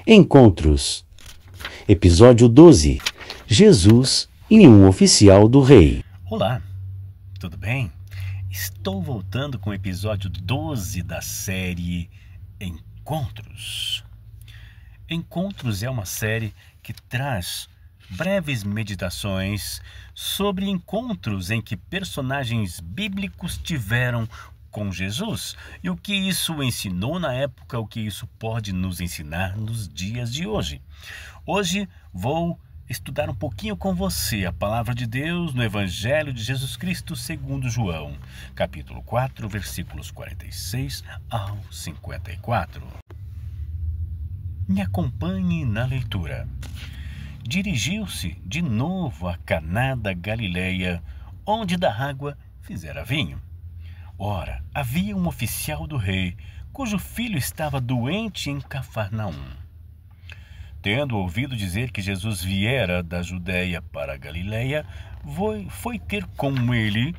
Encontros. Episódio 12. Jesus e um oficial do rei. Olá, tudo bem? Estou voltando com o episódio 12 da série Encontros. Encontros é uma série que traz breves meditações sobre encontros em que personagens bíblicos tiveram com Jesus e o que isso ensinou na época, o que isso pode nos ensinar nos dias de hoje. Hoje vou estudar um pouquinho com você a palavra de Deus no Evangelho de Jesus Cristo segundo João, capítulo 4, versículos 46 ao 54. Me acompanhe na leitura. Dirigiu-se de novo a Caná da Galileia, onde da água fizera vinho. Ora, havia um oficial do rei, cujo filho estava doente em Cafarnaum. Tendo ouvido dizer que Jesus viera da Judéia para a Galileia, foi ter com ele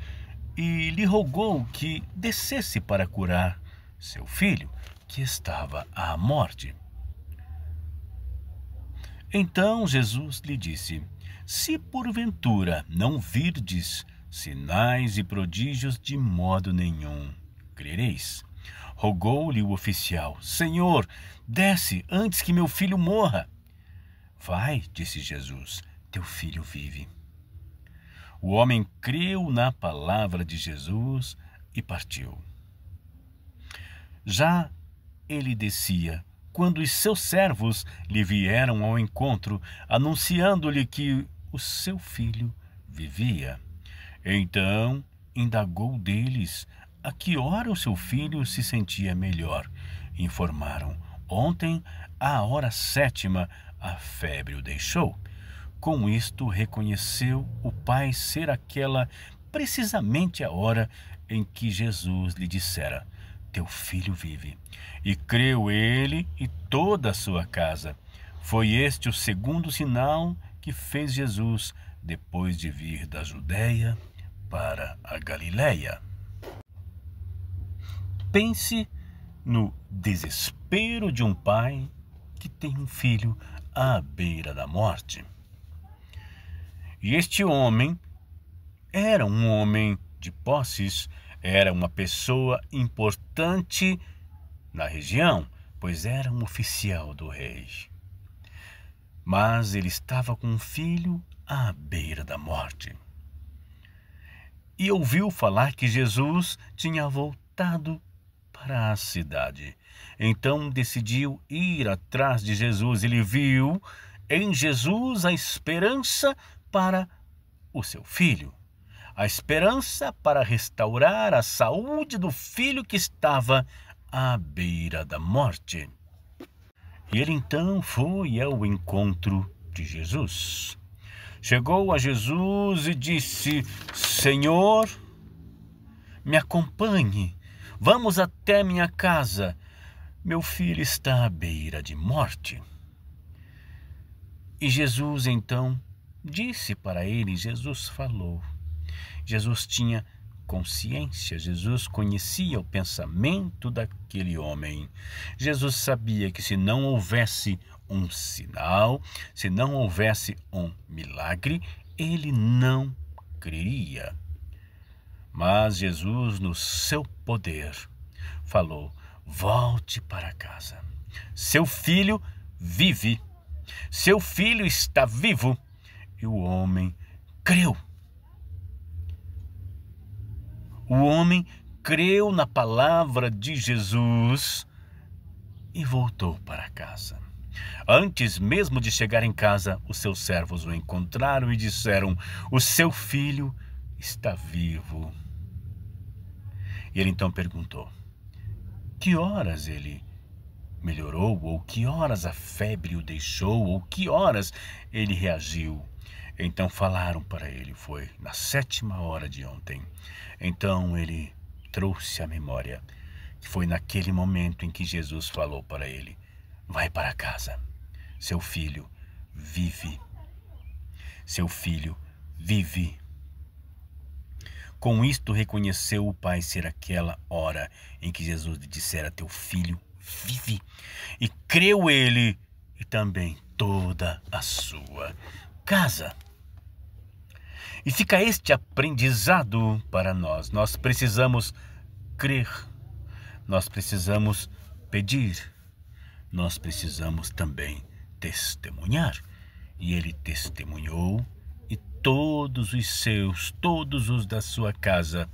e lhe rogou que descesse para curar seu filho, que estava à morte. Então Jesus lhe disse: se porventura não virdes sinais e prodígios, de modo nenhum crereis. Rogou-lhe o oficial: Senhor, desce antes que meu filho morra. Vai, disse Jesus, teu filho vive. O homem creu na palavra de Jesus e partiu. Já ele descia, quando os seus servos lhe vieram ao encontro, anunciando-lhe que o seu filho vivia. Então indagou deles a que hora o seu filho se sentia melhor. Informaram: ontem, à hora 7ª, a febre o deixou. Com isto reconheceu o pai ser aquela precisamente a hora em que Jesus lhe dissera: teu filho vive. E creu ele e toda a sua casa. Foi este o segundo sinal que fez Jesus depois de vir da Judéia para a Galileia. Pense no desespero de um pai que tem um filho à beira da morte. E este homem era um homem de posses, era uma pessoa importante na região, pois era um oficial do rei. Mas ele estava com um filho à beira da morte. E ouviu falar que Jesus tinha voltado para a cidade. Então decidiu ir atrás de Jesus. Ele viu em Jesus a esperança para o seu filho, a esperança para restaurar a saúde do filho que estava à beira da morte. E ele então foi ao encontro de Jesus. Chegou a Jesus e disse: Senhor, me acompanhe, vamos até minha casa. Meu filho está à beira de morte. E Jesus então disse para ele, Jesus falou. Jesus tinha consciência, Jesus conhecia o pensamento daquele homem. Jesus sabia que se não houvesse um sinal, se não houvesse um milagre, ele não creria. Mas Jesus, no seu poder, falou: volte para casa. Seu filho vive. Seu filho está vivo. E o homem creu. O homem creu na palavra de Jesus e voltou para casa. Antes mesmo de chegar em casa, os seus servos o encontraram e disseram: o seu filho está vivo. E ele então perguntou: que horas ele melhorou? Ou que horas a febre o deixou? Ou que horas ele reagiu? Então falaram para ele: foi na 7ª hora de ontem. Então ele trouxe à memória que foi naquele momento em que Jesus falou para ele: vai para casa, seu filho vive. Seu filho vive. Com isto reconheceu o pai ser aquela hora em que Jesus lhe dissera: teu filho vive. E creu ele e e também toda a sua casa. E fica este aprendizado para nós. Nós precisamos crer, nós precisamos pedir, nós precisamos também testemunhar. E ele testemunhou, e todos os seus, todos os da sua casa,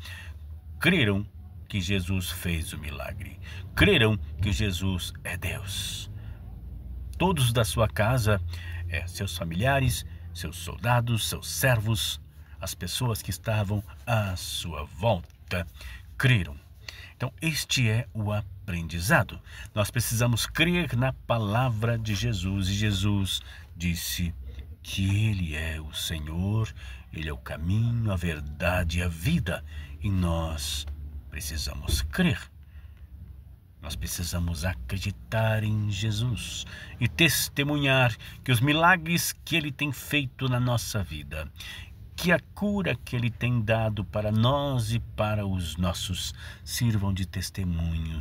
creram que Jesus fez o milagre. Creram que Jesus é Deus. Todos da sua casa, seus familiares, seus soldados, seus servos, as pessoas que estavam à sua volta, creram. Então, este é o aprendizado. Nós precisamos crer na palavra de Jesus. E Jesus disse que Ele é o Senhor, Ele é o caminho, a verdade e a vida. E nós precisamos crer. Nós precisamos acreditar em Jesus e testemunhar que os milagres que Ele tem feito na nossa vida, que a cura que Ele tem dado para nós e para os nossos, sirvam de testemunho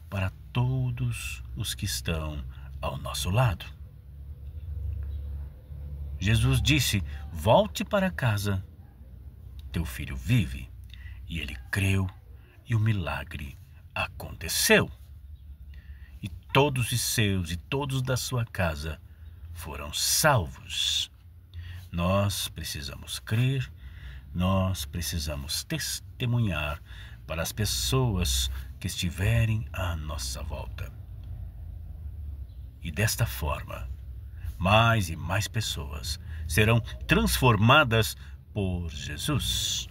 para todos os que estão ao nosso lado. Jesus disse: volte para casa, teu filho vive. E ele creu e o milagre aconteceu. E todos os seus e todos da sua casa foram salvos. Nós precisamos crer, nós precisamos testemunhar para as pessoas que estiverem à nossa volta. E desta forma, mais e mais pessoas serão transformadas por Jesus.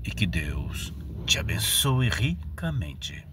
E que Deus te abençoe ricamente.